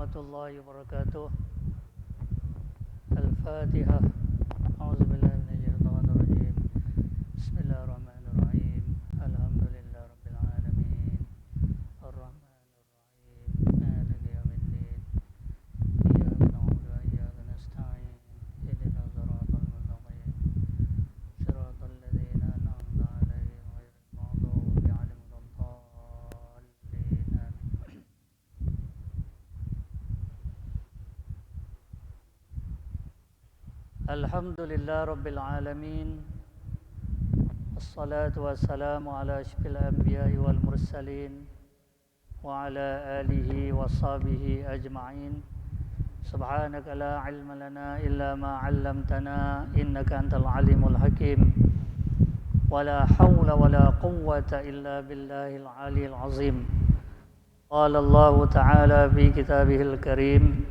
warahmatullahi wabarakatuh. Al-Fatihah. A'udzubillahi minasyaitonir rajim. Bismillahirrahmanirrahim. Alhamdulillahi rabbil alamin. Ar-Rahmanir Rahim. Maliki yaumiddin. Iyyaka na'budu wa iyyaka nasta'in. Ihdinas siratal mustaqim. Siratal ladzina an'amta 'alaihim ghairil maghdubi 'alaihim waladdallin. Amin. Alhamdulillah Rabbil Alamin. Assalatu wassalamu ala asyrafil anbiya'i wal mursalin wa ala alihi wa sahbihi ajma'in. Subhanaka la ilma lana illa ma 'allamtana innaka antal alimul hakim. Wa la hawla wa la quwwata illa billahil aliyil azim. Qala Allah ta'ala fi kitabihil karim.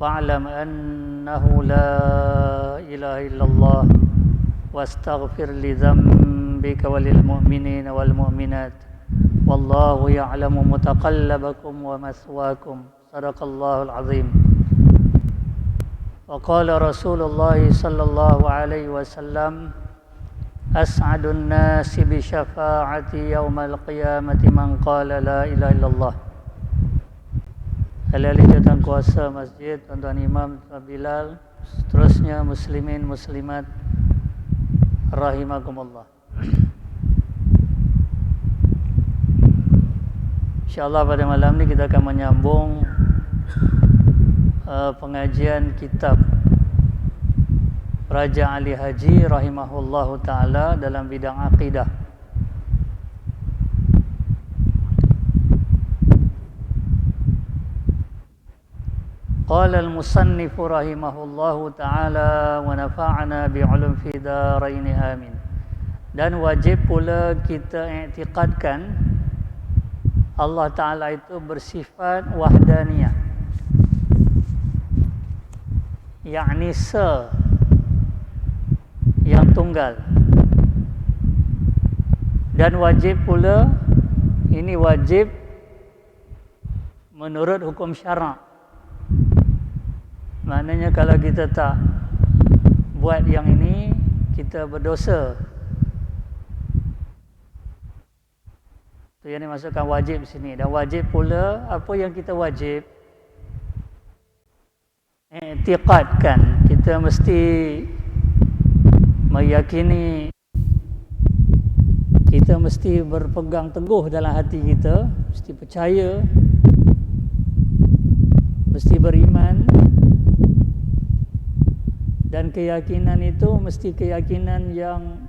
Fa'lam annahu la ilaha illallah wastaghfir li dhanbika walil mu'minina wal mu'minat wallahu ya'lamu mutaqallabakum wa maswaakum. Sadaqallahul azim. Wa qala Rasulullah sallallahu alaihi wasallam as'adun nasi bi syafa'ati yaumal qiyamati man qala la ilaha illallah. Ahli-ahli jawatan kuasa masjid, tuan-tuan imam, tuan Bilal, seterusnya muslimin muslimat rahimakumullah. InsyaAllah pada malam ini kita akan menyambung pengajian kitab Raja Ali Haji rahimahullahu ta'ala dalam bidang akidah. Qala al-musannifu rahimahullahu ta'ala wa nafa'ana bi'ulum fi daraini amin. Dan wajib pula kita i'tiqadkan Allah Ta'ala itu bersifat wahdaniyah, yakni yang tunggal. Dan wajib pula, ini wajib menurut hukum syarak. Maknanya kalau kita tak buat yang ini, kita berdosa. Itu yang dimasukkan wajib sini. Dan wajib pula, apa yang kita wajib i'tiqadkan. Kita mesti meyakini, kita mesti berpegang teguh dalam hati kita, mesti percaya, mesti beriman. Dan keyakinan itu mesti keyakinan yang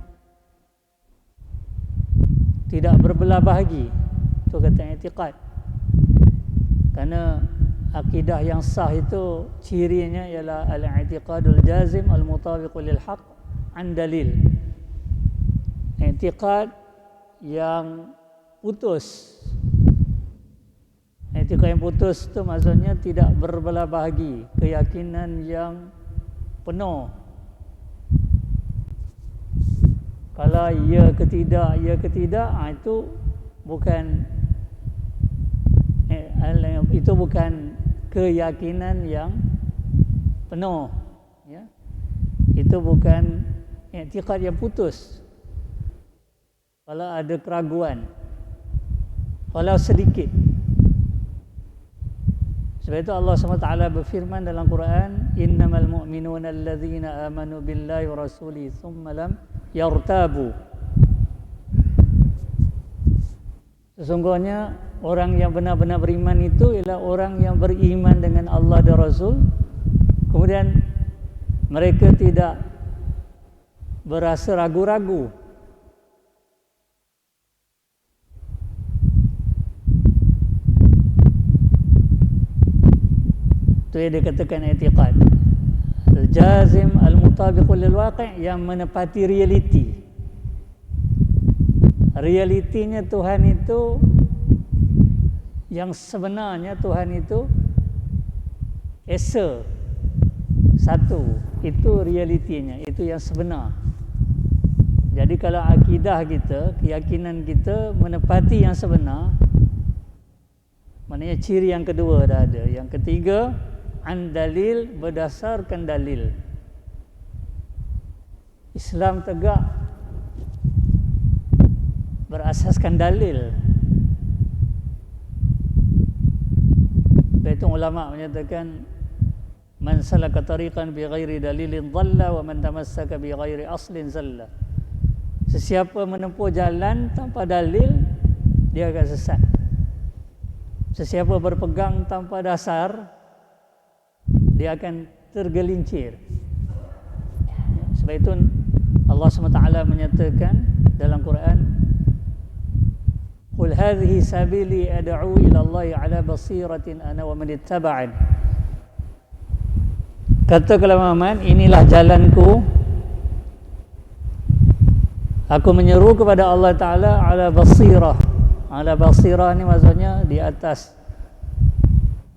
tidak berbelah bahagi. Itu kata i'tiqad. Karena akidah yang sah itu cirinya ialah al-i'tiqadul jazim al-mutabiqu lil haqq an dalil. I'tiqad yang putus. I'tiqad yang putus itu maksudnya tidak berbelah bahagi, keyakinan yang penuh. Kalau ya ke tidak, itu bukan keyakinan yang penuh, ya. Itu bukan i'tiqad yang putus. Kalau ada keraguan, kalau sedikit. Sebab itu Allah SWT berfirman dalam Quran, innamal mu'minuna alladzina amanu billahi wa rasulihi thumma lam yartabu. Sesungguhnya orang yang benar-benar beriman itu ialah orang yang beriman dengan Allah dan Rasul, kemudian mereka tidak berasa ragu-ragu. Itu yang dikatakan i'tiqad al-jazim al-mutabiqu lil waqi', yang menepati realiti. Realitinya Tuhan itu, yang sebenarnya Tuhan itu esa, satu. Itu realitinya, itu yang sebenar. Jadi kalau akidah kita, keyakinan kita menepati yang sebenar, Maknanya ciri yang kedua dah ada. Yang ketiga, an dalil, berdasarkan dalil. Islam tegak berasaskan dalil. Itu ulama menyatakan man salaka tariqan bi ghairi dalilin dhalla wa man tamassaka bi ghairi aslin zalla. Sesiapa menempuh jalan tanpa dalil, dia akan sesat. Sesiapa berpegang tanpa dasar, dia akan tergelincir. Sebab itu Allah SWT menyatakan dalam Quran, qul hadhihi sabili ad'u ila Allah ala basiratin ana wa man ittaba'an. Katakanlah Muhammad, inilah jalanku, aku menyeru kepada Allah Ta'ala ala basirah. Ala basirah ni maksudnya di atas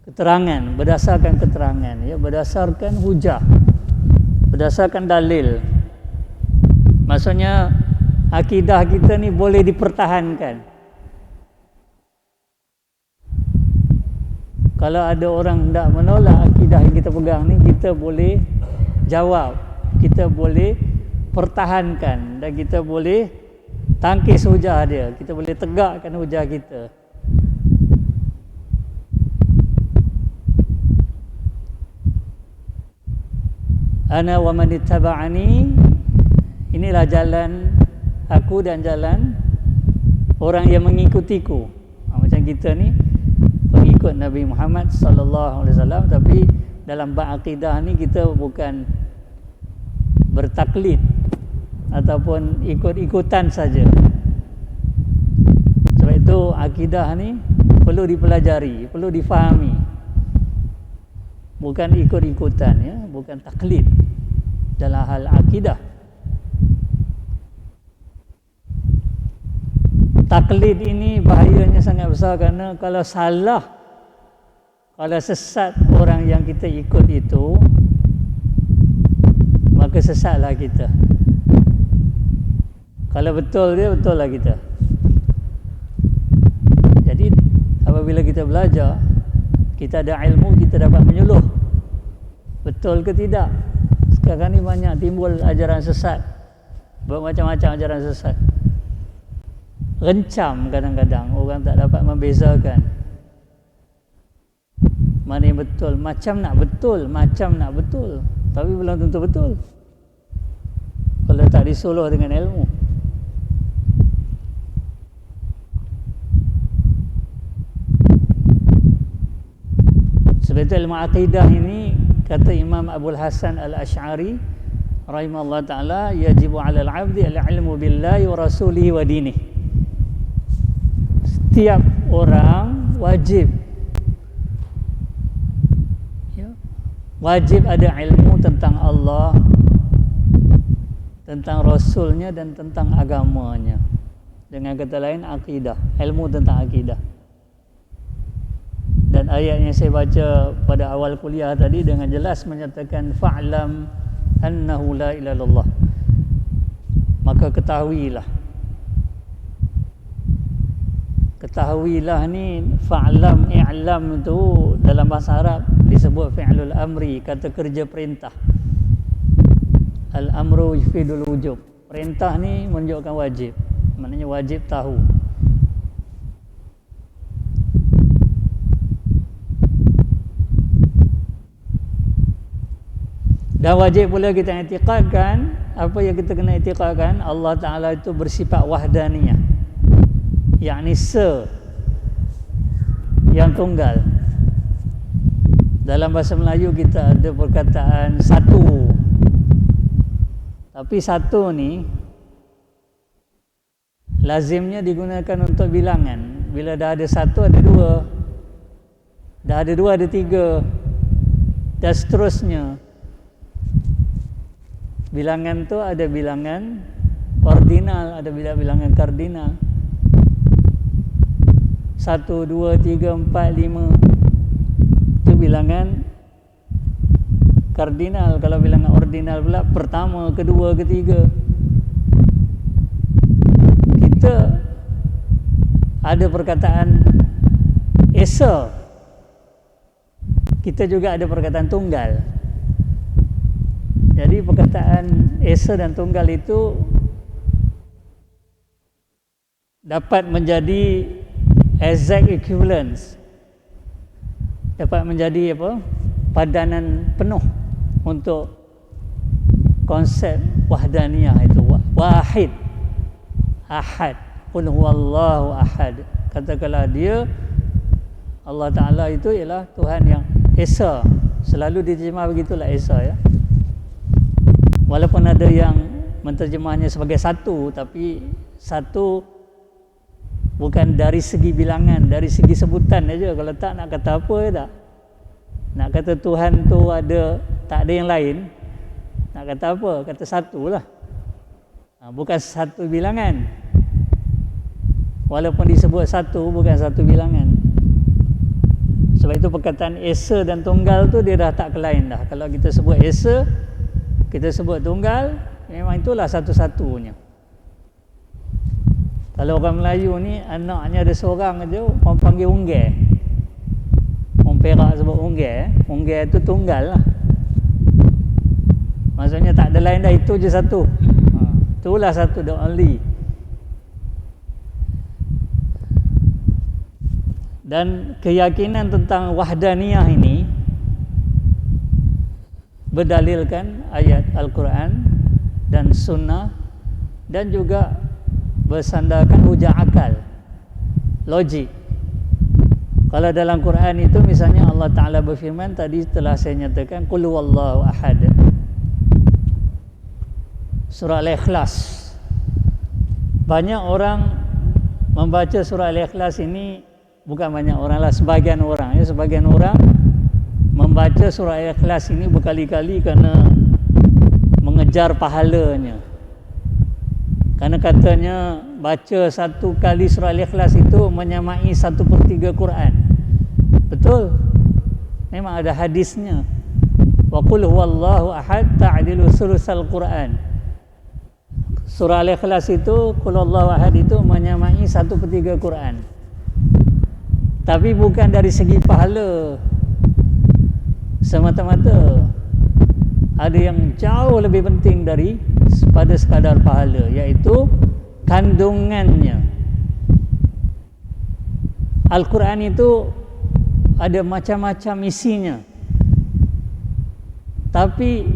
keterangan, berdasarkan keterangan, ya, berdasarkan hujah, berdasarkan dalil. Maksudnya akidah kita ni boleh dipertahankan. Kalau ada orang hendak menolak akidah yang kita pegang ni, kita boleh jawab, kita boleh pertahankan, dan kita boleh tangkis hujah dia, kita boleh tegakkan hujah kita. Ana wa man ittaba'ani, inilah jalan aku dan jalan orang yang mengikutiku. Macam kita ni pengikut Nabi Muhammad sallallahu alaihi wasallam, tapi dalam bab akidah ni kita bukan bertaklid ataupun ikut-ikutan saja. Sebab itu akidah ni perlu dipelajari, perlu difahami. Bukan ikut-ikutan, ya, bukan taklid dalam hal akidah. Taklid ini bahayanya sangat besar, kerana kalau salah, kalau sesat orang yang kita ikut itu, maka sesatlah kita. Kalau betul dia, betul lah kita. Jadi apabila kita belajar, kita ada ilmu, kita dapat menyuluh betul ke tidak. Sekarang ni banyak timbul ajaran sesat, bermacam-macam ajaran sesat. Rencam kadang-kadang orang tak dapat membezakan mana yang betul. Macam nak betul, tapi belum tentu betul kalau tak disuluh dengan ilmu. Sebab itu ilmu akidah ini, kata Imam Abul Hasan Al-Ash'ari rahimahullah ta'ala, yajibu 'alal 'abdi al-'ilmu billahi wa rasulihi wa dinihi. Setiap orang wajib, ya, wajib ada ilmu tentang Allah, tentang Rasulnya, dan tentang agamanya. Dengan kata lain, akidah, ilmu tentang akidah. Dan ayat yang saya baca pada awal kuliah tadi dengan jelas menyatakan fa'lam annahu la ilaha illallah, maka ketahuilah ni, fa'lam, i'lam itu dalam bahasa Arab disebut fi'lul amri, kata kerja perintah. Al-amru yufidul wujub, perintah ni menunjukkan wajib, maknanya wajib tahu. Dan wajib pula kita i'tiqadkan, apa yang kita kena i'tiqadkan, Allah Ta'ala itu bersifat wahdaniyah, yakni yang tunggal. Dalam bahasa Melayu kita ada perkataan satu, tapi satu ni lazimnya digunakan untuk bilangan. Bila dah ada satu, ada dua, dah ada dua, ada tiga, dan seterusnya. Bilangan tu ada bilangan ordinal, ada bilangan kardinal. 1, 2, 3, 4, 5 itu bilangan kardinal. Kalau bilangan ordinal pula pertama, kedua, ketiga. Kita ada perkataan Esa, kita juga ada perkataan tunggal. Jadi perkataan esa dan tunggal itu dapat menjadi exact equivalence, dapat menjadi padanan penuh untuk konsep wahdaniyah itu. Wahid, ahad, qul huwallahu ahad. Katakanlah dia, Allah Ta'ala itu ialah Tuhan yang esa. Selalu diterjemah begitulah, esa ya. Walaupun ada yang menterjemahnya sebagai satu, tapi satu bukan dari segi bilangan, dari segi sebutan aja. Kalau tak, nak kata apa tak? Nak kata Tuhan tu ada, tak ada yang lain, nak kata apa? Kata satu lah. Bukan satu bilangan. Walaupun disebut satu, bukan satu bilangan. Sebab itu perkataan esa dan tunggal tu dia dah tak kelain dah. Kalau kita sebut esa, kita sebut tunggal, memang itulah satu-satunya. Kalau orang Melayu ni anaknya ada seorang aja, orang panggil unggah. Orang Perak sebut unggah. Unggah itu tunggal lah. Maksudnya tak ada lain dah, itu je satu. Itulah satu, the only. Dan keyakinan tentang wahdaniyah ini berdalilkan ayat Al-Quran dan Sunnah, dan juga bersandarkan hujah akal, logik. Kalau dalam Quran itu misalnya Allah Ta'ala berfirman, tadi telah saya nyatakan, qul huwallahu ahad, surah Al-Ikhlas. Banyak orang membaca surah Al-Ikhlas ini, bukan banyak orang lah, sebagian orang ya, sebagian orang membaca surah Al-Ikhlas ini berkali-kali kerana mengejar pahalanya. Kerana katanya baca satu kali surah Al-Ikhlas itu menyamai 1/3 Quran. Betul? Memang ada hadisnya. Wa qul huwallahu ahad ta'dilu sulusal Quran. Surah Al-Ikhlas itu, qul huwallahu ahad itu menyamai 1/3 Quran. Tapi bukan dari segi pahala semata-mata. Ada yang jauh lebih penting pada sekadar pahala, iaitu kandungannya. Al-Quran itu ada macam-macam isinya, tapi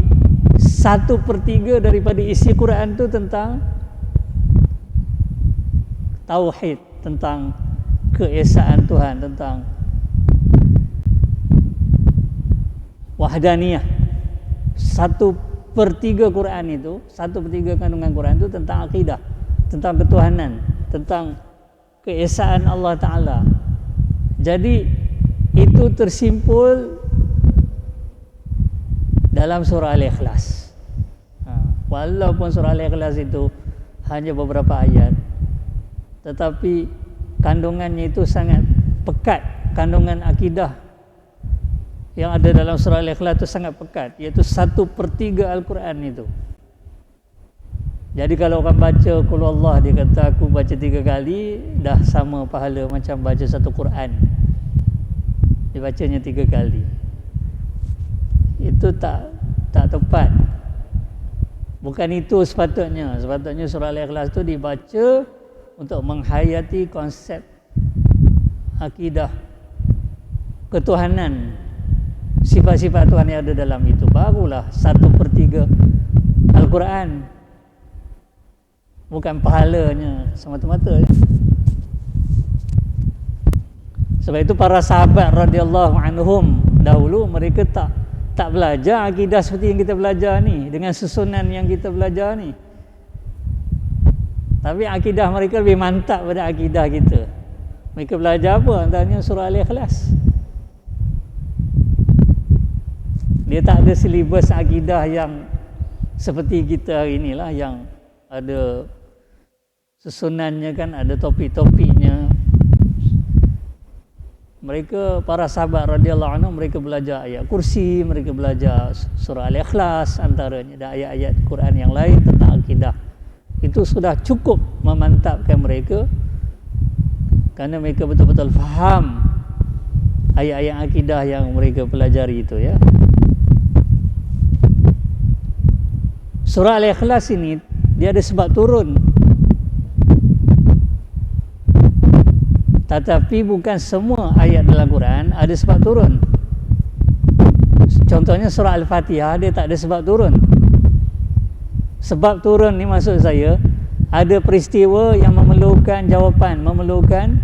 1/3 daripada isi Quran itu tentang tauhid, tentang keesaan Tuhan, tentang wahdaniyah. 1/3 Quran itu, 1/3 kandungan Quran itu tentang akidah, tentang ketuhanan, tentang keesaan Allah Ta'ala. Jadi itu tersimpul dalam surah Al-Ikhlas. Walaupun surah Al-Ikhlas itu hanya beberapa ayat, tetapi kandungannya itu sangat pekat. Kandungan akidah yang ada dalam surah Al-Ikhlas itu sangat pekat, iaitu 1/3 Al-Quran itu. Jadi kalau orang baca qul Allah, dia kata aku baca 3 kali, dah sama pahala macam baca satu Quran. Dia bacanya 3 kali. Itu tak tepat. Bukan itu sepatutnya. Sepatutnya surah Al-Ikhlas itu dibaca untuk menghayati konsep akidah ketuhanan, sifat-sifat Tuhan yang ada dalam itu. Barulah 1/3 Al-Quran, bukan pahalanya semata-mata. Sebab itu para sahabat radhiyallahu anhum dahulu, mereka tak belajar akidah seperti yang kita belajar ni, dengan susunan yang kita belajar ni. Tapi akidah mereka lebih mantap pada akidah kita. Mereka belajar apa? Antaranya surah Al-Ikhlas. Dia tak ada silibus akidah yang seperti kita hari inilah, yang ada susunannya kan, ada topik-topiknya. Mereka, para sahabat radhiyallahu anhum, mereka belajar ayat kursi, mereka belajar surah Al-Ikhlas antaranya, dan ayat-ayat Quran yang lain tentang akidah. Itu sudah cukup memantapkan mereka, kerana mereka betul-betul faham ayat-ayat akidah yang mereka pelajari itu ya. Surah Al-Ikhlas ini dia ada sebab turun. Tetapi bukan semua ayat dalam Quran ada sebab turun. Contohnya surah Al-Fatihah dia tak ada sebab turun. Sebab turun ni maksud saya ada peristiwa yang memerlukan jawapan, memerlukan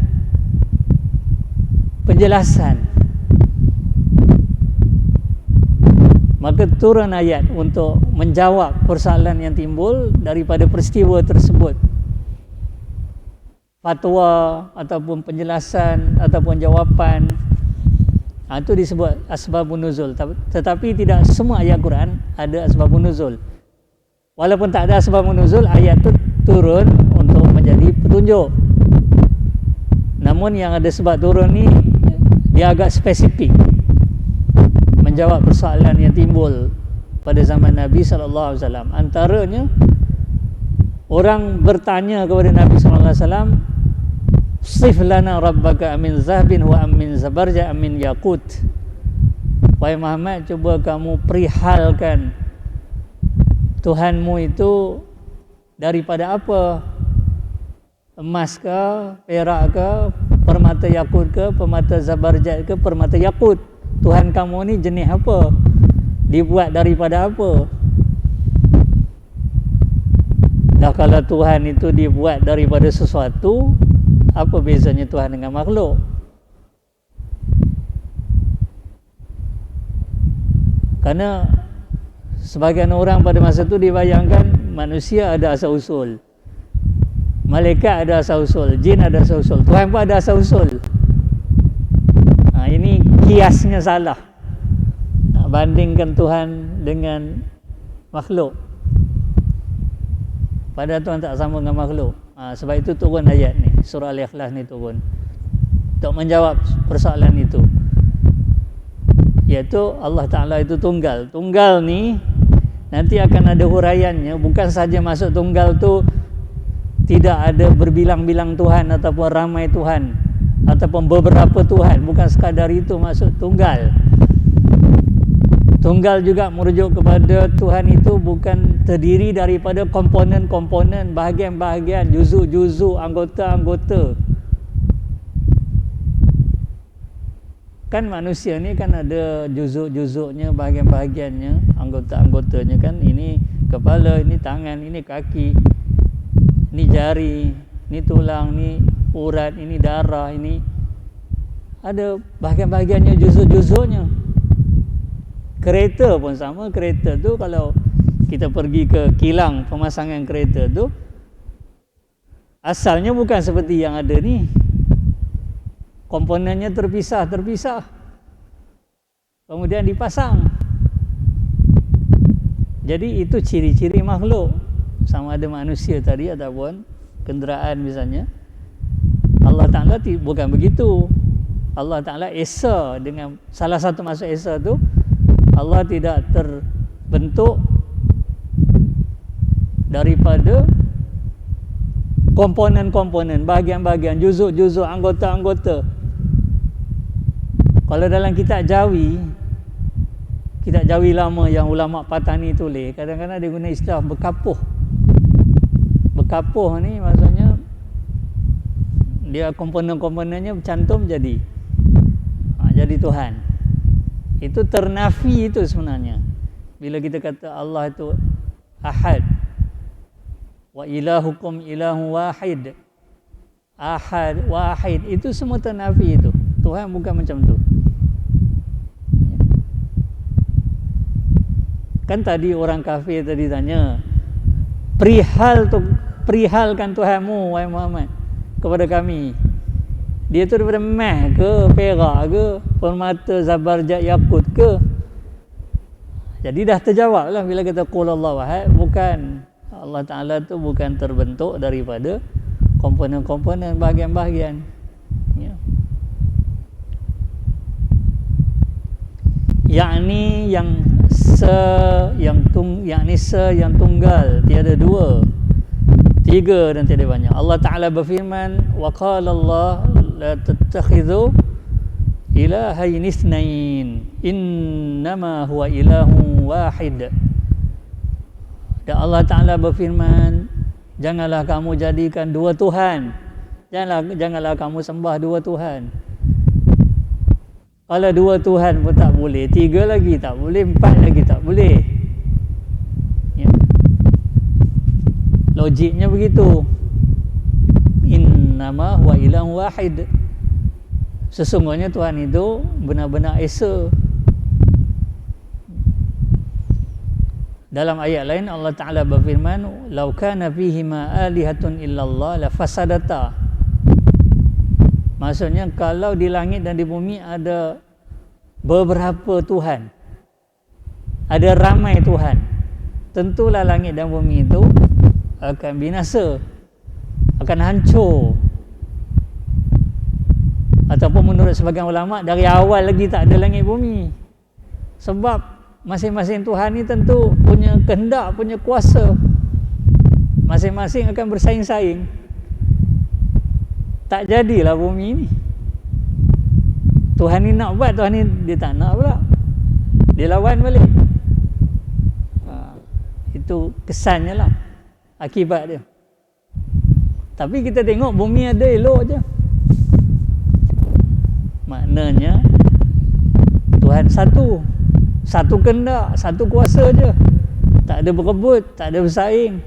penjelasan. Maka turun ayat untuk menjawab persoalan yang timbul daripada peristiwa tersebut. Fatwa ataupun penjelasan ataupun jawapan, itu disebut asbabun nuzul. Tetapi tidak semua ayat Quran ada asbabun nuzul. Walaupun tak ada asbabun nuzul, ayat itu turun untuk menjadi petunjuk. Namun yang ada sebab turun ni dia agak spesifik, menjawab persoalan yang timbul pada zaman Nabi SAW. Antaranya orang bertanya kepada Nabi SAW, sif lana rabbaka amin zahabin wa amin zabarja amin yakut. Wahai Muhammad, cuba kamu perihalkan Tuhanmu itu daripada apa? Emas ke, perak ke, permata yakut ke, permata zabarjat ke, permata yakut. Tuhan kamu ni jenis apa? Dibuat daripada apa? Dah kalau Tuhan itu dibuat daripada sesuatu, apa bezanya Tuhan dengan makhluk? Kerana sebagian orang pada masa itu dibayangkan manusia ada asal usul, malaikat ada asal usul, jin ada asal usul, Tuhan pun ada asal usul. Ini kiasnya salah. Nak bandingkan Tuhan dengan makhluk, padahal Tuhan tak sama dengan makhluk. Sebab itu turun ayat ni, surah Al-Ikhlas ni turun untuk menjawab persoalan itu, iaitu Allah Ta'ala itu tunggal. Tunggal ni nanti akan ada huraiannya. Bukan saja masuk tunggal tu tidak ada berbilang-bilang Tuhan ataupun ramai Tuhan ataupun beberapa Tuhan. Bukan sekadar itu masuk tunggal. Tunggal juga merujuk kepada Tuhan itu bukan terdiri daripada komponen-komponen, bahagian-bahagian, juzuk-juzuk, anggota-anggota. Kan manusia ni kan ada juzuk-juzuknya, bahagian-bahagiannya, anggota-anggotanya kan. Ini kepala, ini tangan, ini kaki, ini jari, ini tulang, ini urat, ini darah, ini ada bahagian-bahagiannya, juzuk-juzuknya. Kereta pun sama. Kereta tu kalau kita pergi ke kilang pemasangan kereta tu, asalnya bukan seperti yang ada ni. Komponennya terpisah-terpisah, kemudian dipasang. Jadi itu ciri-ciri makhluk, sama ada manusia tadi ataupun kenderaan misalnya. Allah Ta'ala bukan begitu. Allah Ta'ala esa, dengan salah satu maksud esa tu, Allah tidak terbentuk daripada komponen-komponen, bahagian-bahagian, juzuk-juzuk, anggota-anggota. Kalau dalam kitab Jawi lama yang ulama Patani tulis, kadang-kadang dia guna istilah berkapuh. Berkapuh ni maksudnya dia komponen-komponennya bercantum jadi Tuhan. Itu ternafi itu sebenarnya. Bila kita kata Allah itu ahad, wa ilahukum ilahu wahid, ahad, wahid, itu semua ternafi itu. Tuhan bukan macam tu. Kan tadi orang kafir tadi tanya, perihalkan Tuhanmu wahai Muhammad kepada kami. Dia tu daripada emas ke, perak ke, permata zabarjat yakut ke? Jadi dah terjawab lah bila kata qul Allahu ahad. Bukan, Allah Ta'ala tu bukan terbentuk daripada komponen-komponen, bahagian-bahagian ya. Yakni yang tunggal, tiada dua, tiga dan tiada banyak. Allah Ta'ala berfirman, wa qala Allah la tattakhidhu ilahain itsnain innama huwa ilahun wahid. Dan Allah Ta'ala berfirman, janganlah kamu jadikan dua Tuhan, janganlah kamu sembah dua Tuhan. Kalau dua Tuhan pun tak boleh, tiga lagi tak boleh, empat lagi tak boleh ya. Logiknya begitu. Innama huwa ilahun wahid. Sesungguhnya Tuhan itu benar-benar esa. Dalam ayat lain Allah Ta'ala berfirman, "Lau kana fihima alihatun illallah la fasadata." Maksudnya kalau di langit dan di bumi ada beberapa Tuhan, ada ramai Tuhan, tentulah langit dan bumi itu akan binasa, akan hancur. Ataupun menurut sebagian ulama, dari awal lagi tak ada langit bumi. Sebab masing-masing Tuhan ni tentu punya kehendak, punya kuasa. Masing-masing akan bersaing-saing. Tak jadilah bumi ni. Tuhan ni nak buat, Tuhan ni dia tak nak pula. Dia lawan balik. Itu kesannya lah, akibat dia. Tapi kita tengok bumi ada elok je. Maknanya Tuhan satu, satu kehendak, satu kuasa je. Tak ada berebut, tak ada bersaing.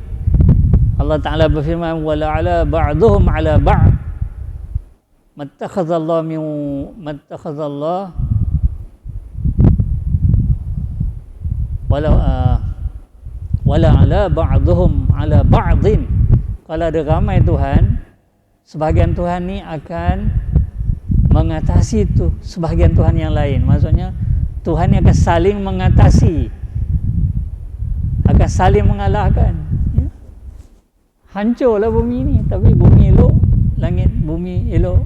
Allah Ta'ala berfirman, "Wala'ala ba'duhum 'ala ba'd." Mattakhadhallahu min mattakhadhallahu wala'ala ba'duhum 'ala ba'din. Kalau ada ramai Tuhan, sebahagian Tuhan ni akan mengatasi tu sebahagian Tuhan yang lain. Maksudnya Tuhan ni akan saling mengatasi, akan saling mengalahkan ya? Hancurlah bumi ni, tapi bumi elok, langit bumi elok,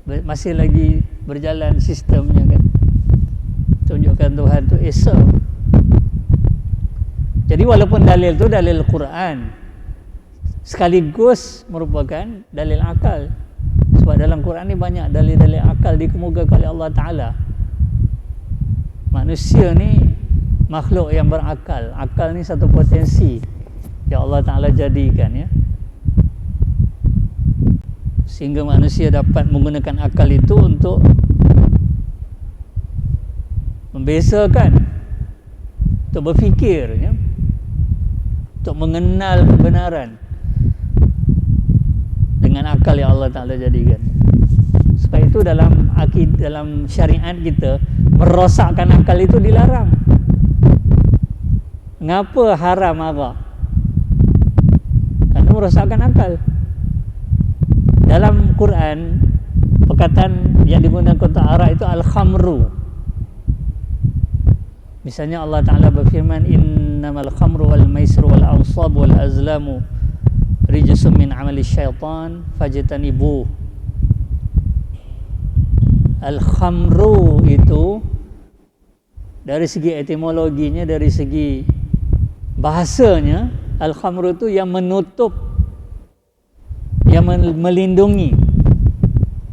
masih lagi berjalan sistemnya kan. Tunjukkan Tuhan tu esa. Jadi walaupun dalil tu dalil Quran, sekaligus merupakan dalil akal. Sebab dalam Quran ni banyak dalil-dalil akal dikemukakan oleh Allah Ta'ala. Manusia ni makhluk yang berakal. Akal ni satu potensi yang Allah Ta'ala jadikan ya, sehingga manusia dapat menggunakan akal itu untuk membezakan, untuk berfikir ya, untuk mengenal kebenaran dengan akal yang Allah Ta'ala jadikan. Sebab itu dalam syariat kita, merosakkan akal itu dilarang. Mengapa haram arak? Kerana merosakkan akal. Dalam Quran, perkataan yang digunakan untuk arak itu al-khamru. Misalnya Allah Ta'ala berfirman, "Innamal khamru wal maisru wal ansab wal azlamu rijsum min amali syaitan fajtanibuh." Al-khamru itu dari segi etimologinya, dari segi bahasanya, al-khamru itu yang menutup, yang melindungi.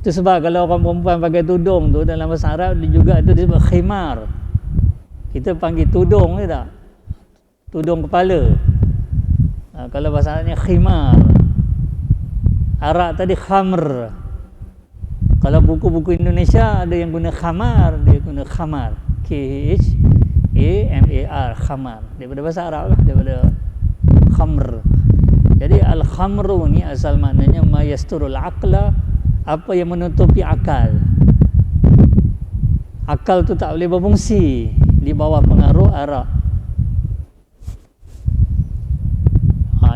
Itu sebab kalau orang perempuan pakai tudung tu dalam bahasa Arab dia juga itu disebut khimar. Kita panggil tudung ke tak? Tudung kepala. Kalau bahasa Arabnya khimar. Arab tadi khamr. Kalau buku-buku Indonesia ada yang guna khamar, dia guna khamar. K-H-A-M-A-R, khamar. Daripada bahasa Arab lah, daripada khamr. Jadi al-khamru ni asal maknanya ma yasturul aqla, apa yang menutupi akal. Akal tu tak boleh berfungsi di bawah pengaruh arak.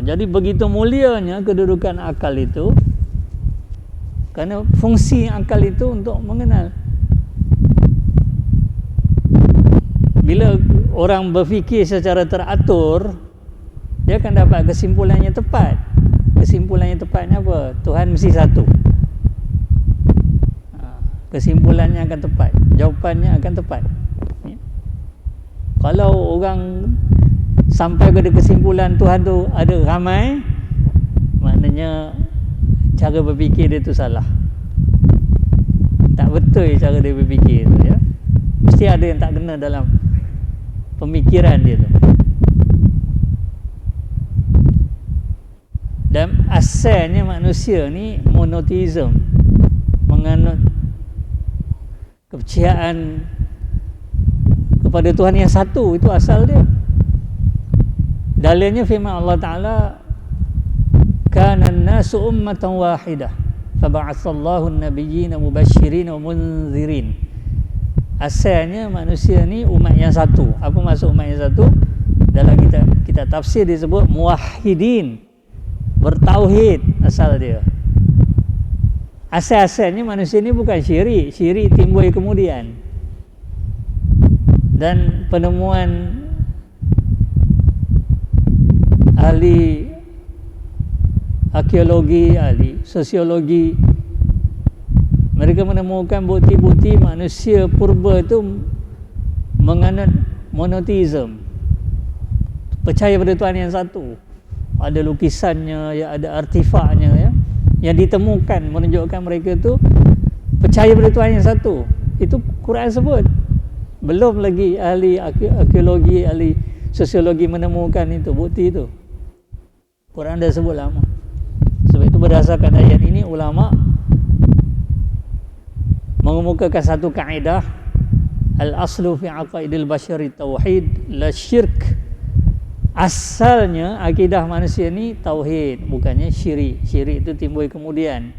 Jadi begitu mulianya kedudukan akal itu, kerana fungsi akal itu untuk mengenal. Bila orang berfikir secara teratur, dia akan dapat kesimpulannya tepat. Kesimpulannya tepatnya apa? Tuhan mesti satu. Kesimpulannya akan tepat, jawapannya akan tepat ya. Kalau orang sampai kepada kesimpulan Tuhan tu ada ramai, maknanya cara berfikir dia tu salah. tak betul cara dia berfikir tu, ya. Mesti ada yang tak kena dalam pemikiran dia tu. Dan asalnya manusia ni monoteism, menganut kepercayaan kepada Tuhan yang satu, itu asal dia. Dalilnya firman Allah Ta'ala, kana an-nasu ummatan wahidah faba'atsallahu an-nabiyyina mubasysyirin wa munzirin. Asalnya manusia ni umat yang satu. Apa maksud umat yang satu? Dalam kita tafsir disebut muwahhidin, bertauhid asal dia. Asal-asalnya manusia ni bukan syirik. Syirik timbul kemudian. Dan penemuan ahli arkeologi, ahli sosiologi, mereka menemukan bukti-bukti manusia purba itu menganut monoteism, percaya pada Tuhan yang satu. Ada lukisannya, ya, ada artifaknya, ya, yang ditemukan menunjukkan mereka tu percaya pada Tuhan yang satu. Itu Quran sebut. Belum lagi ahli arkeologi, ahli sosiologi menemukan itu, bukti itu. Quran dah sebut lama. Sebab itu berdasarkan ayat ini, ulama mengemukakan satu kaedah, al-aslu fi aqaidil bashari tauhid la syirk. Asalnya akidah manusia ni tauhid, bukannya syirik. Syirik itu timbul kemudian.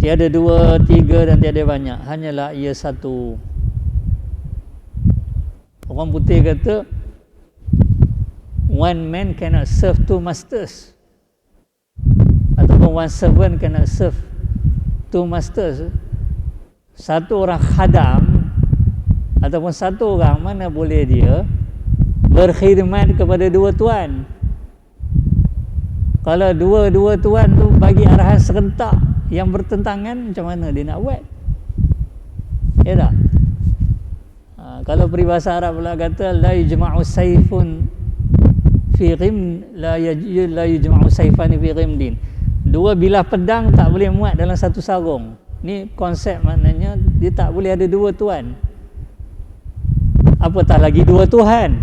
Tiada dua, tiga dan tiada banyak, hanyalah ia satu. Orang putih kata one man cannot serve two masters, ataupun one servant cannot serve two masters. Satu orang khadam ataupun satu orang mana boleh dia berkhidmat kepada dua tuan. Kalau dua tuan tu bagi arahan serentak yang bertentangan, macam mana dia nak buat? Ya tak? Kalau peribahasa Arab pula kata la yujma'u sayfun fi ghim la yujma'u sayfani fi ghimdin. Dua bilah pedang tak boleh muat dalam satu sarung. Ni konsep, maknanya dia tak boleh ada dua tuan. Apatah lagi dua Tuhan.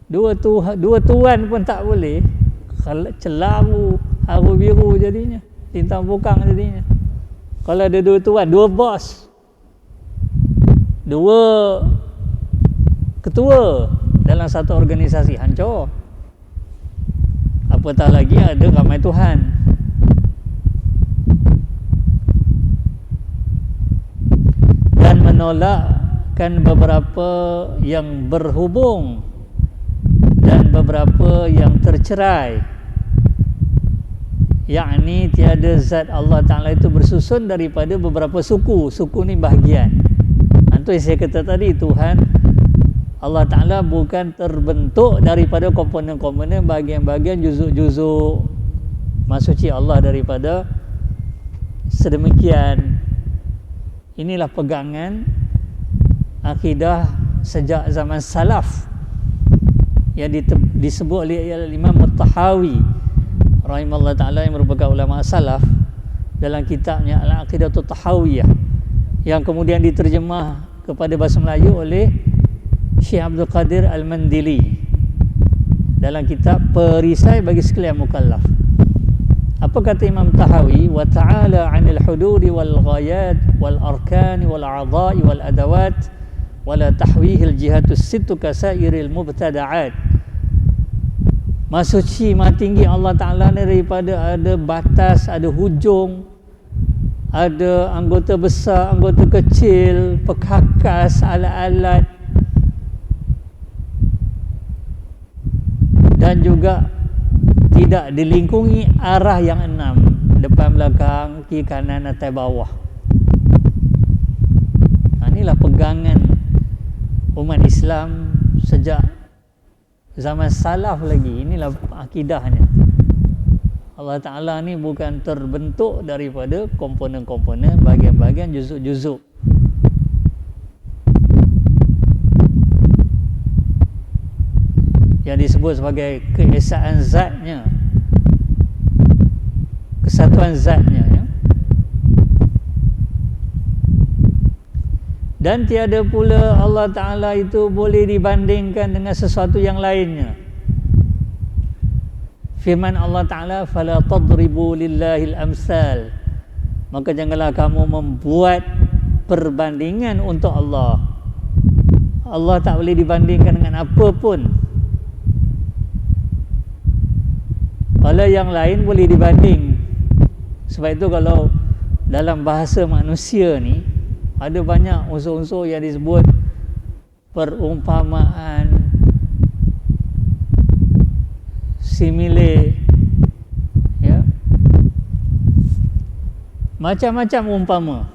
Dua tuan pun tak boleh. Celaru, haru biru jadinya, lintang bukang jadinya. Kalau ada dua tuan, dua bos, dua ketua dalam satu organisasi, hancur. Apatah lagi ada ramai Tuhan. Dan menolakkan beberapa yang berhubung dan beberapa yang tercerai, yakni tiada zat Allah Ta'ala itu bersusun daripada beberapa suku. Suku ni bahagian. Itu yang saya kata tadi, Tuhan Allah Ta'ala bukan terbentuk daripada komponen-komponen, bahagian-bahagian, juzuk-juzuk. Maksudnya Allah daripada sedemikian. Inilah pegangan akidah sejak zaman salaf yang disebut oleh Imam At-Tahawi rahimahullah ta'ala, yang merupakan ulama salaf, dalam kitabnya Al-Aqidatul Tahawiyah, yang kemudian diterjemah kepada bahasa Melayu oleh Syekh Abdul Qadir Al-Mandili dalam kitab Perisai bagi sekalian mukallaf. Apa kata Imam Tahawi? Wa ta'ala 'anil hududi wal ghayat wal arkani wal a'dha'i wal adawat wa la tahwihil jihatus sittu kasairil mubtada'at. Maksudnya maha tinggi Allah Ta'ala ni daripada ada batas, ada hujung, ada anggota besar, anggota kecil, perkakas, alat-alat, dan juga tidak dilingkungi arah yang enam, depan, belakang, kiri, kanan, atas, bawah. Inilah pegangan umat Islam sejak zaman salaf lagi. Inilah akidahnya. Allah Ta'ala ni bukan terbentuk daripada komponen-komponen, bahagian-bahagian, juzuk-juzuk. Yang disebut sebagai keesaan zatnya, kesatuan zatnya, ya. Dan tiada pula Allah Ta'ala itu boleh dibandingkan dengan sesuatu yang lainnya. Firman Allah Ta'ala, فَلَا تَضْرِبُوا لِلَّهِ الْأَمْثَالِ, maka janganlah kamu membuat perbandingan untuk Allah. Allah tak boleh dibandingkan dengan apa pun. Kalau yang lain boleh dibanding. Sebab itu kalau dalam bahasa manusia ni ada banyak unsur-unsur yang disebut perumpamaan, simile, ya, macam-macam umpama.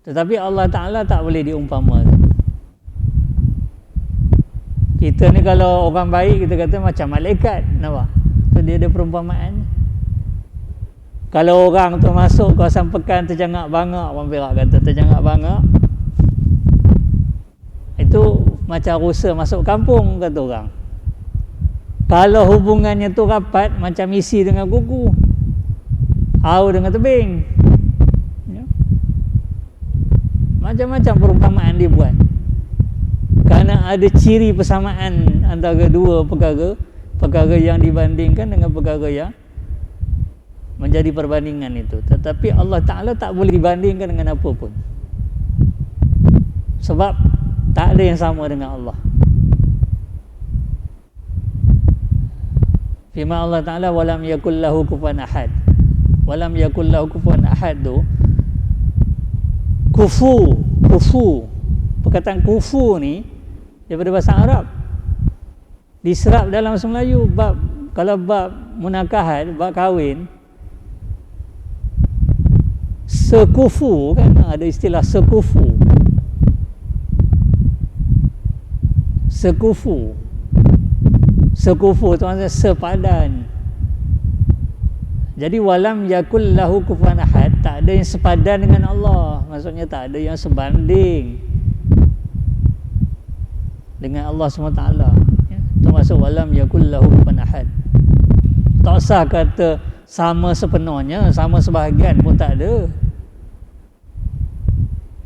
Tetapi Allah Ta'ala tak boleh diumpamakan. Kita ni kalau orang baik, kita kata macam malaikat, nampak? Tu dia ada perumpamaan. Kalau orang tu masuk kawasan pekan terjangak bangak, orang Perak kata terjangak bangak, itu macam rusa masuk kampung, kata orang. Kalau hubungannya tu rapat, macam isi dengan kuku, au dengan tebing, ya. Macam-macam perumpamaan dia buat, kerana ada ciri persamaan antara dua perkara yang dibandingkan dengan perkara yang menjadi perbandingan itu. Tetapi Allah Ta'ala tak boleh dibandingkan dengan apa pun, sebab tak ada yang sama dengan Allah. Firman Allah Ta'ala, walam yakul lahu kufuwan ahad. Walam yakul lahu kufuwan ahad tu kufu. Perkataan kufu ni daripada bahasa Arab, diserap dalam bahasa Melayu. Kalau bab munakahat, bab kahwin, sekufu, kan ada istilah sekufu. Sekufu tu maksudnya sepadan. Jadi walam yakul lahu kufuwan ahad, tak ada yang sepadan dengan Allah. Maksudnya tak ada yang sebanding dengan Allah SWT, ya. Itu maksud walam yakul lahu kufuwan ahad. Tak usah kata sama sepenuhnya, sama sebahagian pun tak ada.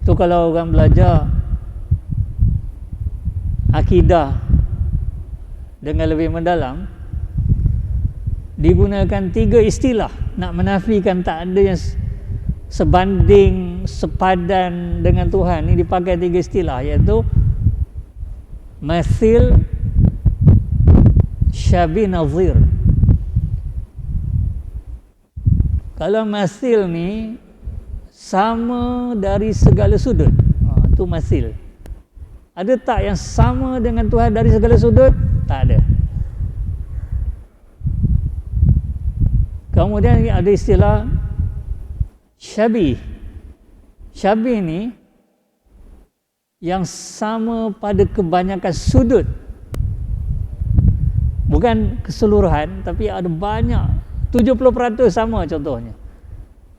Tu kalau orang belajar akidah dengan lebih mendalam, digunakan 3 istilah nak menafikan tak ada yang sebanding, sepadan dengan Tuhan. Ini dipakai 3 istilah, iaitu mathil, syabih, nazir. Kalau mathil ni sama dari segala sudut, itu mathil. Ada tak yang sama dengan Tuhan dari segala sudut? Tak ada. Kemudian ada istilah syabih. Syabih ni yang sama pada kebanyakan sudut, bukan keseluruhan, tapi ada banyak, 70% sama contohnya.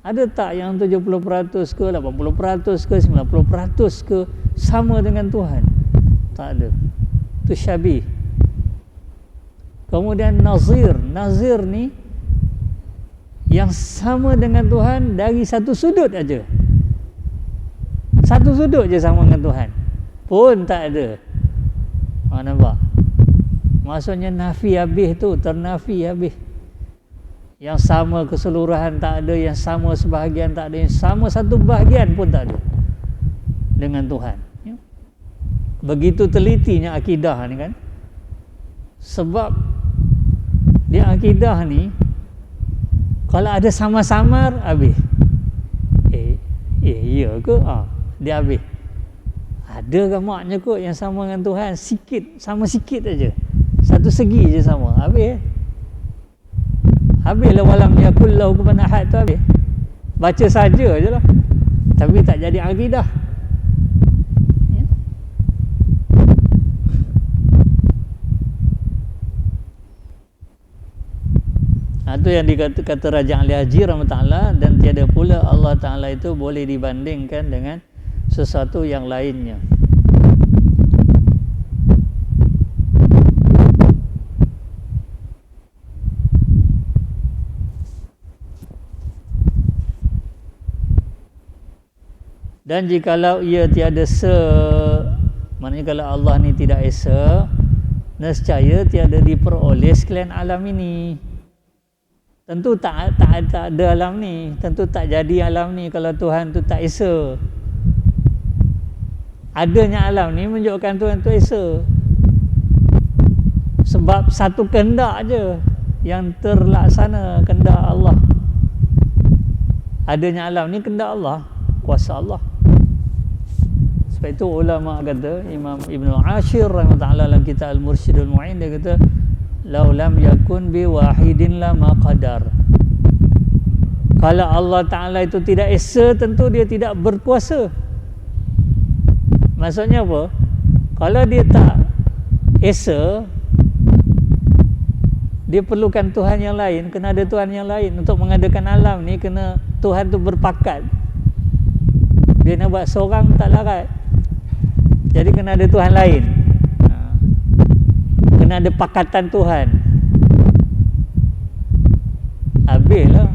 Ada tak yang 70% ke, 80% ke, 90% ke sama dengan Tuhan? Tak ada. Itu syabih. Kemudian nazir. Nazir ni yang sama dengan Tuhan dari satu sudut aja. Satu sudut je sama dengan Tuhan pun tak ada. Nampak? Maksudnya nafi habis tu, ternafi habis. Yang sama keseluruhan tak ada, yang sama sebahagian tak ada, yang sama satu bahagian pun tak ada dengan Tuhan, ya? Begitu telitinya akidah ni kan. Sebab di akidah ni kalau ada samar-samar habis. Ya ke? Dia habis. Ada ke maknya kot yang sama dengan Tuhan? Sikit, sama sikit aja. Satu segi je sama. Habis. Habislah walam yakul lahu kufuwan ahad tu habis. Baca saja je lah, tapi tak jadi akidah, ya? Itu yang dikata Raja Ali Haji rahmatullah. Dan tiada pula Allah Ta'ala itu boleh dibandingkan dengan sesuatu yang lainnya. Dan jikalau ia tiada maknanya kalau Allah ni tidak esa, nescaya tiada diperoleh sekalian alam ini. Tentu tak ada alam ni, tentu tak jadi alam ni kalau Tuhan tu tak esa. Adanya alam ni menunjukkan Tuhan tu esa. Sebab satu kehendak je yang terlaksana, kehendak Allah. Adanya alam ni kehendak Allah, kuasa Allah. Sebab itu ulama kata, Imam Ibn Ashir rahimahullah dalam kitab Al-Mursyidul Mu'in, dia kata lau lam yakun bi wahidin lama qadar. Kalau Allah Ta'ala itu tidak esa, tentu dia tidak berkuasa. Maksudnya apa? Kalau dia tak esa, dia perlukan Tuhan yang lain, kena ada Tuhan yang lain. Untuk mengadakan alam ni, kena Tuhan tu berpakat. Dia nak buat seorang tak larat, jadi kena ada Tuhan lain. Kena ada pakatan Tuhan. Habislah.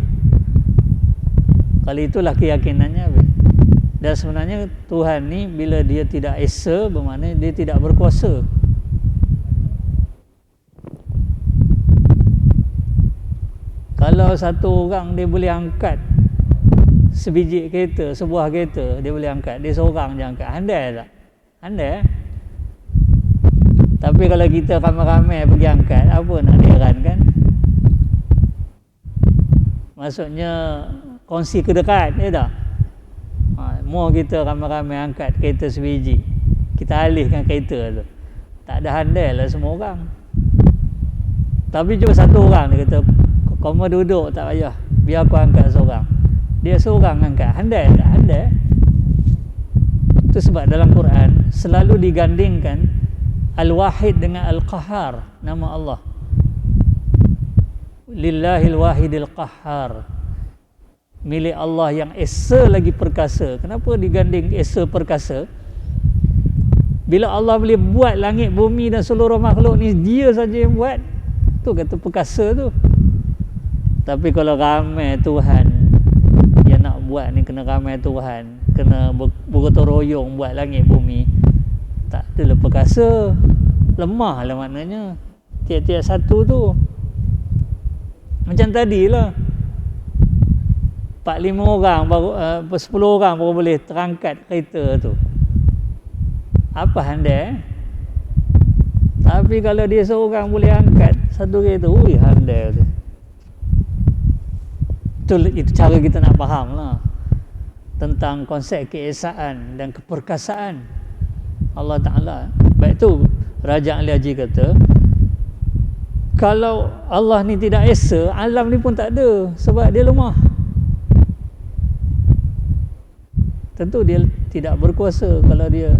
Kalau itulah keyakinannya, habis. Dan sebenarnya Tuhan ni bila dia tidak esa, bermakna dia tidak berkuasa. Kalau satu orang dia boleh angkat sebiji kereta, sebuah kereta dia boleh angkat, dia seorang je angkat, handai tak? Handai. Tapi kalau kita ramai-ramai pergi angkat, apa nak heran kan? Maksudnya kongsi kedekat, ya tak? Mau kita ramai-ramai angkat kereta sebiji, kita alihkan kereta tu, tak ada handai lah semua orang. Tapi cuma satu orang dia kata, kau mau duduk tak payah, biar aku angkat seorang. Dia seorang angkat, handai tak? Handai. Itu sebab dalam Quran selalu digandingkan Al-Wahid dengan Al-Qahar, nama Allah. Lillahil Wahidil Qahar, milik Allah yang esa lagi perkasa. Kenapa diganding esa perkasa? Bila Allah boleh buat langit, bumi dan seluruh makhluk ni, dia saja yang buat. Tu kata perkasa tu. Tapi kalau ramai Tuhan yang nak buat ni, kena ramai Tuhan, kena bergotong royong buat langit bumi, tak adalah perkasa. Lemah lah maknanya tiap-tiap satu tu. Macam tadilah 4-5 orang baru 10 orang baru boleh terangkat kereta tu. Apa handai? Tapi kalau dia seorang boleh angkat satu kereta, ui handai tu. Itu cara kita nak faham lah tentang konsep keesaan dan keperkasaan Allah Ta'ala. Baik tu Raja Ali Haji kata, kalau Allah ni tidak esa, alam ni pun tak ada, sebab dia lemah. Tentu dia tidak berkuasa kalau dia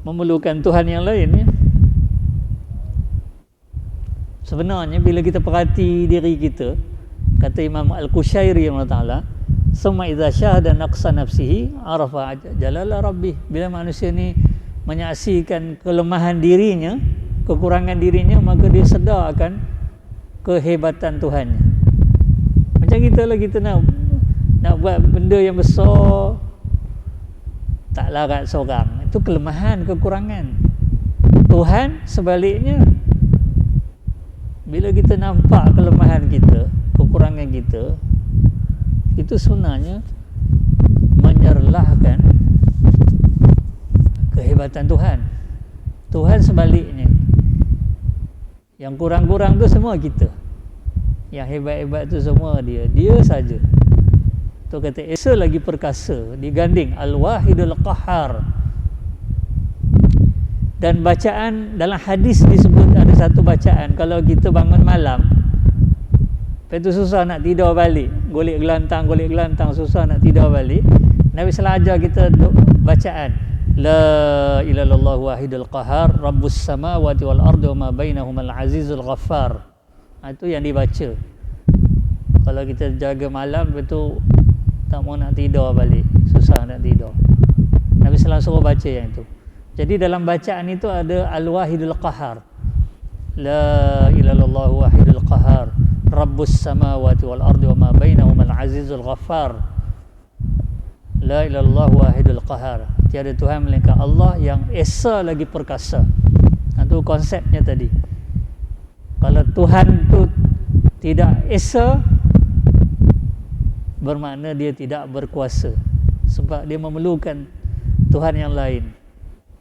memerlukan Tuhan yang lain, ya. Sebenarnya bila kita perhati diri kita, kata Imam Al-Qushairi Allah, summa idza syahada naqsa nafsihi arafa jalala rabbih. Bila manusia ni menyaksikan kelemahan dirinya, kekurangan dirinya, maka dia sedar akan kehebatan Tuhannya. Macam kita lah, kita nak buat benda yang besar, tak larat seorang. Itu kelemahan, kekurangan. Tuhan sebaliknya, bila kita nampak kelemahan kita, kekurangan kita, itu sebenarnya menyerlahkan kehebatan Tuhan. Tuhan sebaliknya, yang kurang-kurang tu semua kita, yang hebat-hebat tu semua dia saja. Tu kata esa lagi perkasa, diganding Al-Wahidul Qahar. Dan bacaan dalam hadis disebut, ada satu bacaan kalau kita bangun malam, lepas tu susah nak tidur balik, golek gelantang susah nak tidur balik, Nabi sallallahu ajar kita bacaan La ilaha illallah wahidul qahar rabbus samawati wal ardi wa ma bainahumal azizul ghaffar. Itu yang dibaca kalau kita jaga malam, betul tak mau nak tidur balik, susah nak tidur. Nabi sallallahu suruh baca yang itu. Jadi dalam bacaan itu ada Al-Wahidul Qahar, La ilaha illallah wahidul qahar rabbus samawati wal ardi wa ma bainahumal azizul ghaffar. La ilaha illallah wahidul qahar. Tiada Tuhan melainkan Allah yang esa lagi perkasa. Itu konsepnya tadi. Kalau Tuhan tu tidak esa, bermakna dia tidak berkuasa. Sebab dia memerlukan Tuhan yang lain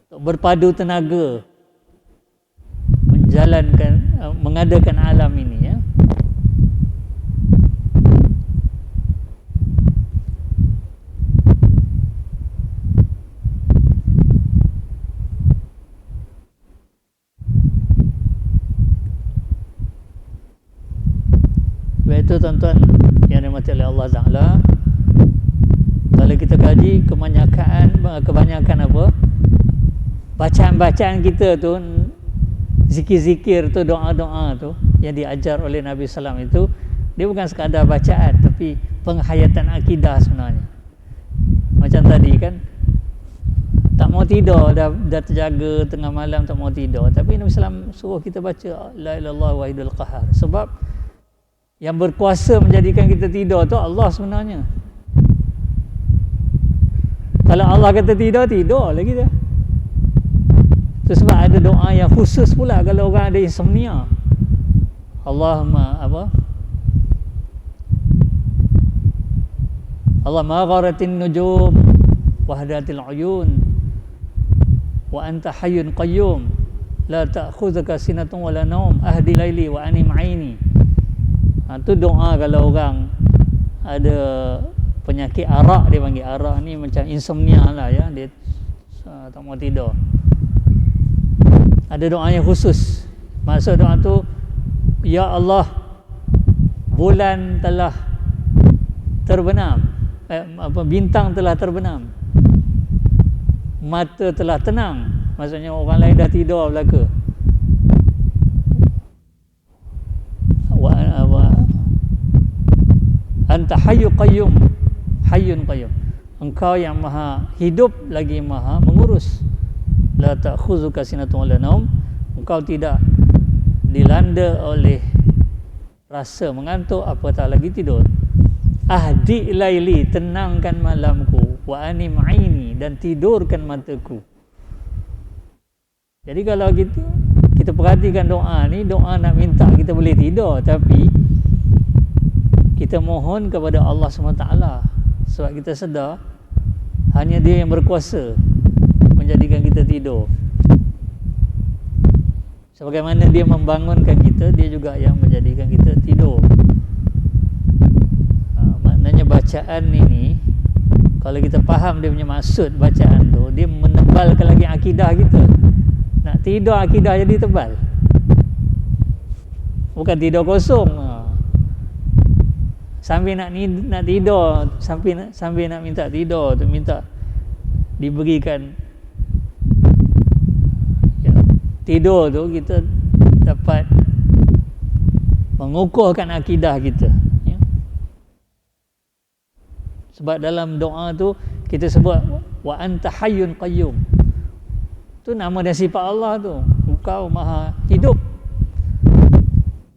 untuk berpadu tenaga mengadakan alam ini, ya. Itu tuan-tuan yang dirahmati oleh Allah Ta'ala, kalau kita kaji kebanyakan apa, bacaan-bacaan kita tu, zikir-zikir tu, doa-doa tu yang diajar oleh Nabi SAW itu, dia bukan sekadar bacaan tapi penghayatan akidah sebenarnya. Macam tadi kan, tak mau tidur, dah terjaga tengah malam tak mau tidur, tapi Nabi SAW suruh kita baca La ilaha illallah wahidul qahar. Sebab yang berkuasa menjadikan kita tidur tu Allah sebenarnya. Kalau Allah kata tidur lagi dah. Itu sebab ada doa yang khusus pula kalau orang ada insomnia. Allahumma apa? Allahumma gharatin nujum wahdatil uyun wa anta hayyun qayyum la ta'khudhuka sinatun wala naum ahdi laili wa anim aini. Itu doa kalau orang ada penyakit arak, dia panggil arak ni macam insomnia lah, ya, dia tak mau tidur. Ada doa yang khusus. Maksud doa tu, ya Allah, bulan telah terbenam, bintang telah terbenam, mata telah tenang. Maksudnya orang lain dah tidur belaka. Anta hayyun qayyum, hayyun qayyum. Engkau yang maha hidup lagi maha mengurus. La ta'khuzuka sinatun wala naum. Engkau tidak dilanda oleh rasa mengantuk apatah lagi tidur. Ahdi laili, tenangkan malamku, wa anim aini, dan tidurkan mataku. Jadi kalau kita perhatikan doa ni, doa nak minta kita boleh tidur, tapi kita mohon kepada Allah SWT, sebab kita sedar hanya dia yang berkuasa menjadikan kita tidur. Sebagaimana dia membangunkan kita, dia juga yang menjadikan kita tidur. Maknanya bacaan ini, kalau kita faham dia punya maksud bacaan tu, dia menebalkan lagi akidah kita. Nak tidur akidah jadi tebal, bukan tidur kosong. Sambil nak tidur, sambil nak minta tidur tu, minta diberikan, ya, tidur tu kita dapat mengukuhkan akidah kita, ya. Sebab dalam doa tu kita sebut wa anta hayyun qayyum. Tu nama dan sifat Allah tu. Engkau maha hidup.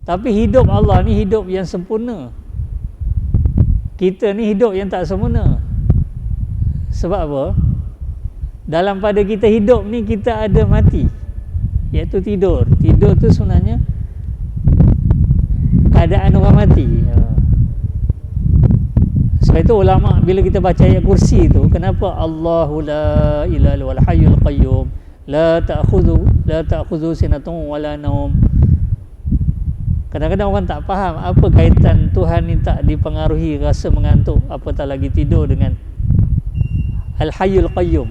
Tapi hidup Allah ni hidup yang sempurna. Kita ni hidup yang tak sempurna. Sebab apa? Dalam pada kita hidup ni, kita ada mati, iaitu tidur. Tidur tu sebenarnya keadaan orang mati. Sebab itu ulama bila kita baca ayat kursi tu, kenapa Allahu la ilaha illal hayyul qayyum la ta'khudhu sinatun wala naum. Kadang-kadang orang tak faham apa kaitan Tuhan ni tak dipengaruhi rasa mengantuk, apatah lagi tidur, dengan Al-Hayyul Qayyum.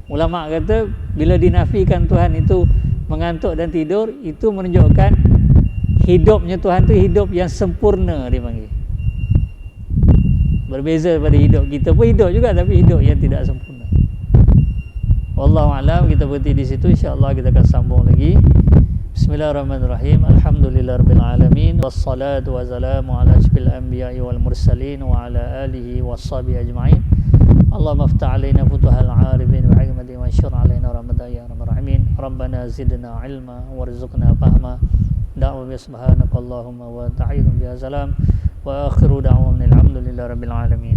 Ulama kata bila dinafikan Tuhan itu mengantuk dan tidur, itu menunjukkan hidupnya Tuhan tu hidup yang sempurna, dia panggil. Berbeza daripada hidup kita pun hidup juga, tapi hidup yang tidak sempurna. Wallahu a'lam. Kita berhenti di situ, insya-Allah kita akan sambung lagi. Bismillahirrahmanirrahim. Alhamdulillahirabbil alamin, wassalatu wassalamu ala asyrafil anbiya'i wal mursalin wa ala alihi washabihi ajma'in. Allahumma iftah 'alaina futuhal 'arifin wa hikmati wa anshur 'alaina rahmatan ya arhamar rahimin. Rabbana zidna 'ilma warzuqna fahma. Da'wa bi subhanakallahumma wa ta'ala bi salam wa akhiru da'wana alhamdulillahirabbil alamin.